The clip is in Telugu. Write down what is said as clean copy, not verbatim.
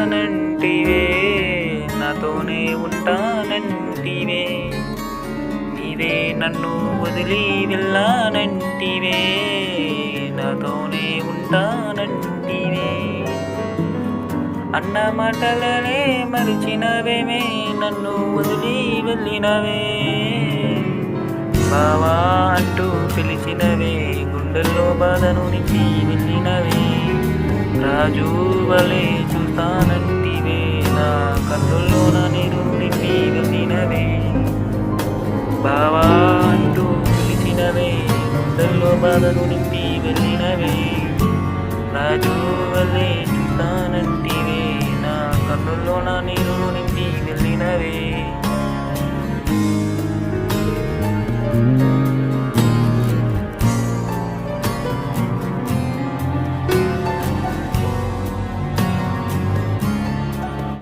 ఉంటానంటివే, నాతోనే ఉంటానంటివే, నీవే నన్ను వదిలి వెళ్ళానంటివే, నాతోనే ఉంటానంటివే. అన్న మాటలనే మరిచినవేమే, నన్ను వదిలి వెళ్ళినవే, బావా అంటూ పిలిచినవే, గుండెల్లో బాధను నింపి వెళ్ళినవే, రాజు వలే చూస్తానంటివే, నా కన్నుల్లోన నీరు నింపి వెళ్ళినవే, బావా అంటూ పిలిచినవే, గుండెల్లో బాధను నింపి వెళ్ళినవే, రాజు వలే చూస్తానంటివే, నా కన్నుల్లోన నీరు